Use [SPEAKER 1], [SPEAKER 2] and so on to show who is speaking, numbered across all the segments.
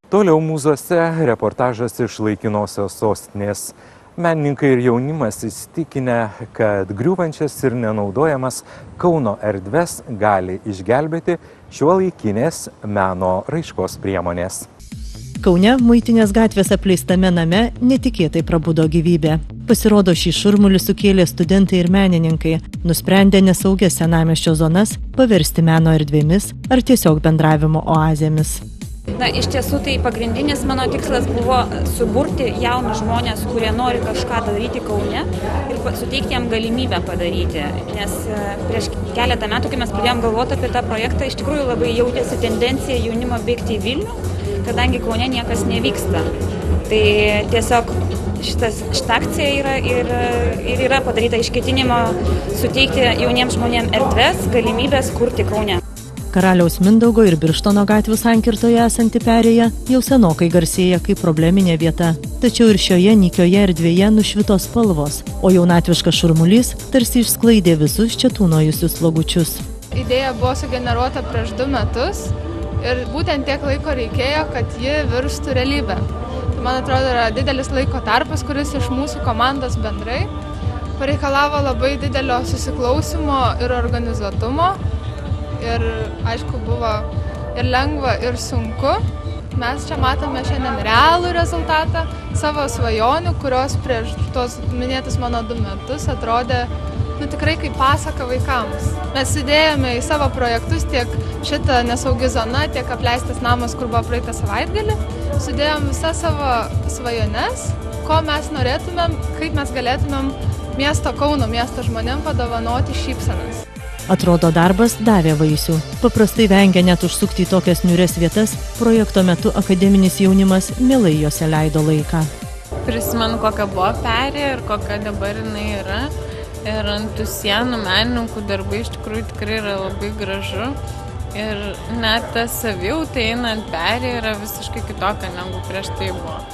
[SPEAKER 1] Toliau mūzuose reportažas iš laikinosios sostinės. Menininkai ir jaunimas įsitikinę, kad griūvančias ir nenaudojamas Kauno erdves gali išgelbėti šiuolaikinės meno raiškos priemonės.
[SPEAKER 2] Kaune Muitinės gatvės apleistame name netikėtai prabudo gyvybė. Pasirodo, šį šurmulį sukėlė studentai ir menininkai, nusprendę nesaugias senamiesčio zonas paversti meno erdvėmis ar tiesiog bendravimo oazėmis.
[SPEAKER 3] Iš tiesų tai pagrindinis mano tikslas buvo suburti jaunus žmonės, kurie nori kažką daryti Kaune ir suteikti jam galimybę padaryti. Nes prieš keletą metų, kai mes pradėjom galvoti apie tą projektą, iš tikrųjų labai jautėsi tendencija jaunimo bėgti į Vilnių, kadangi Kaune niekas nevyksta. Tai tiesiog šita akcija yra padaryta iš ketinimo suteikti jauniems žmonėms erdves, galimybės kurti Kaune.
[SPEAKER 2] Karaliaus Mindaugo ir Birštono gatvių sankirtoje esanti perėja jau senokai garsėja kaip probleminė vieta. Tačiau ir šioje nykioje erdvėje nušvito spalvos, o jaunatviškas šurmulys tarsi išsklaidė visus čia tūnojusius slogučius.
[SPEAKER 4] Idėja buvo sugeneruota prieš 2 metus ir būtent tiek laiko reikėjo, kad ji virstų realybę. Tai, man atrodo, yra didelis laiko tarpas, kuris iš mūsų komandos bendrai pareikalavo labai didelio susiklausimo ir organizuotumo. Ir aišku, buvo ir lengva, ir sunku. Mes čia matome šiandien realų rezultatą savo svajonių, kurios prieš tuos minėtus mano 2 metus atrodė tikrai kaip pasaka vaikams. Mes įdėjome į savo projektus tiek šitą nesaugi zona, tiek apleistas namas, kur buvo praeitą savaitgalį. Sudėjom visas savo svajones, ko mes norėtumėm, kaip mes galėtumėm Kauno miesto žmonėm padovanoti šypsenas.
[SPEAKER 2] Atrodo, darbas davė vaisių. Paprastai vengia net užsukti į tokias niūrias vietas, projekto metu akademinis jaunimas mielai jose leido laiką.
[SPEAKER 5] Prisimenu, kokia buvo perėja ir kokia dabar jinai yra. Ir ant tų sienų menininkų darbai iš tikrųjų tikrai yra labai gražu. Ir net ta savijauta einant perėja yra visiškai kitokia negu prieš tai buvo.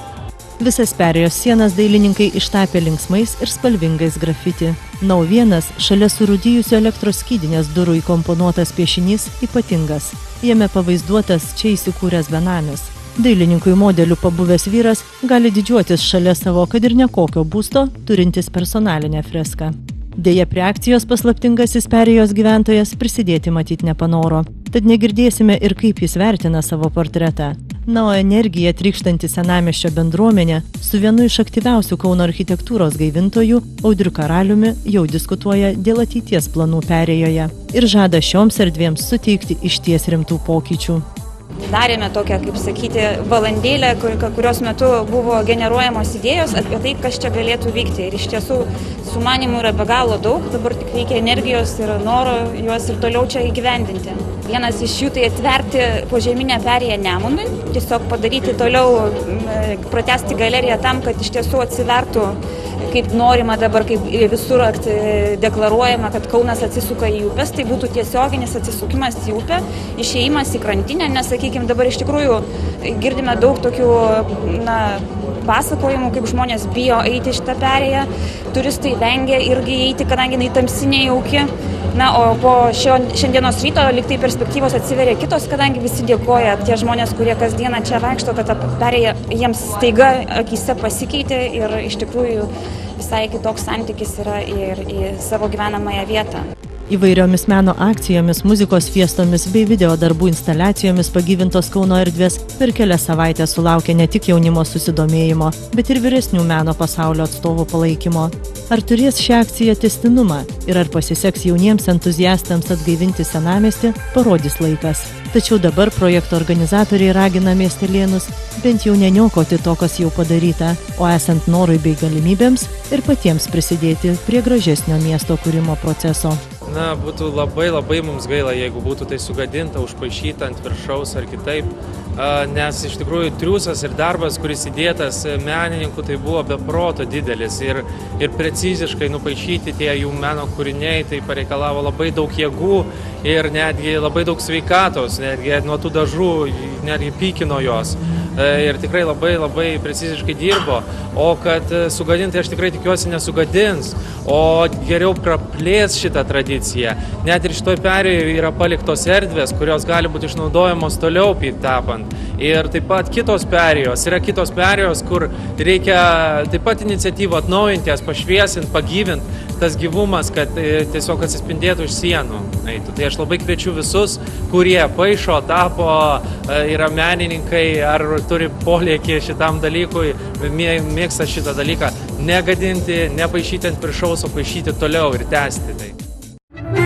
[SPEAKER 2] Visas perėjos sienas dailininkai ištapė linksmais ir spalvingais grafiti. Na, o vienas šalia surūdijusio elektros skydinės durų įkomponuotas piešinys ypatingas. Jame pavaizduotas čia įsikūręs benamis. Dailininkui modeliu pabuvęs vyras gali didžiuotis šalia savo, kad ir nekokio būsto, turintis personalinę freską. Deja, prie akcijos paslaptingasis perėjos gyventojas prisidėti matyt nepanoro. Tad negirdėsime ir kaip jis vertina savo portretą. Na, o energija trykštanti senamiesčio bendruomenė su vienu iš aktyviausių Kauno architektūros gaivintojų, Audriu Karaliumi, jau diskutuoja dėl ateities planų perėjoje ir žada šioms erdvėms suteikti išties rimtų pokyčių.
[SPEAKER 3] Darėme tokią, kaip sakyti, valandėlę, kurios metu buvo generuojamos idėjos apie tai, kas čia galėtų vykti. Ir iš tiesų sumanimų yra be galo daug, dabar tik reikia energijos ir noro juos ir toliau čia įgyvendinti. Vienas iš jų tai atverti požeminę perėją Nemunui, tiesiog padaryti toliau, pratęsti galeriją tam, kad iš tiesų atsivertų, kaip norima dabar, kaip visur deklaruojama, kad Kaunas atsisuka į upes, tai būtų tiesioginis atsisukimas į upę, išėjimas į krantinę, nes, sakykime, dabar iš tikrųjų girdime daug tokių pasakojimų, kaip žmonės bijo eiti šitą perėją, turistai vengia irgi eiti, kadangi jinai tamsi nejauki. Na, o po šiandienos ryto liktai perspektyvos atsiveria kitos, kadangi visi dėkoja tie žmonės, kurie kasdieną čia vaikšto, kad ta perėja jiems staiga akyse pasikeitė ir iš tikrųjų visai kitoks santykis yra ir į savo gyvenamąją vietą.
[SPEAKER 2] Įvairiomis meno akcijomis, muzikos fiestomis bei video darbų instaliacijomis pagyvintos Kauno erdvės per kelias savaitės sulaukė ne tik jaunimo susidomėjimo, bet ir vyresnių meno pasaulio atstovų palaikymo. Ar turės šią akciją tęstinumą ir ar pasiseks jauniems entuziastams atgaivinti senamiestį, parodys laikas. Tačiau dabar projekto organizatoriai ragina miestelėnus bent jau neniokoti to, kas jau padaryta, o esant norui bei galimybėms ir patiems prisidėti prie gražesnio miesto kūrimo proceso.
[SPEAKER 6] Na, būtų labai mums gaila, jeigu būtų tai sugadinta, užpaišyta ant viršaus ar kitaip, nes iš tikrųjų triūsas ir darbas, kuris įdėtas menininkų, tai buvo be proto didelis ir preciziškai nupaišyti tie jų meno kūriniai, tai pareikalavo labai daug jėgų ir netgi labai daug sveikatos, netgi nuo tų dažų, netgi pykino jos. Ir tikrai labai preciziškai dirbo, o kad sugadinti aš tikrai tikiuosi nesugadins, o geriau praplės šitą tradiciją. Net ir šitoj perėjoje yra paliktos erdvės, kurios gali būti išnaudojamos toliau tapant. būtent. Ir taip pat kitos perėjos, yra kitos perėjos, kur reikia taip pat iniciatyvą atnaujinti, jas pašviesinti, pagyvinti tas gyvumas, kad tiesiog atsispindėtų iš sienų. Tai aš labai kviečiu visus, kurie paišo, tapo, yra menininkai ar turi polėkį šitam dalykui, mėgsta šitą dalyką, negadinti, nepaišyti ant viršaus, o paišyti toliau ir tęsti tai.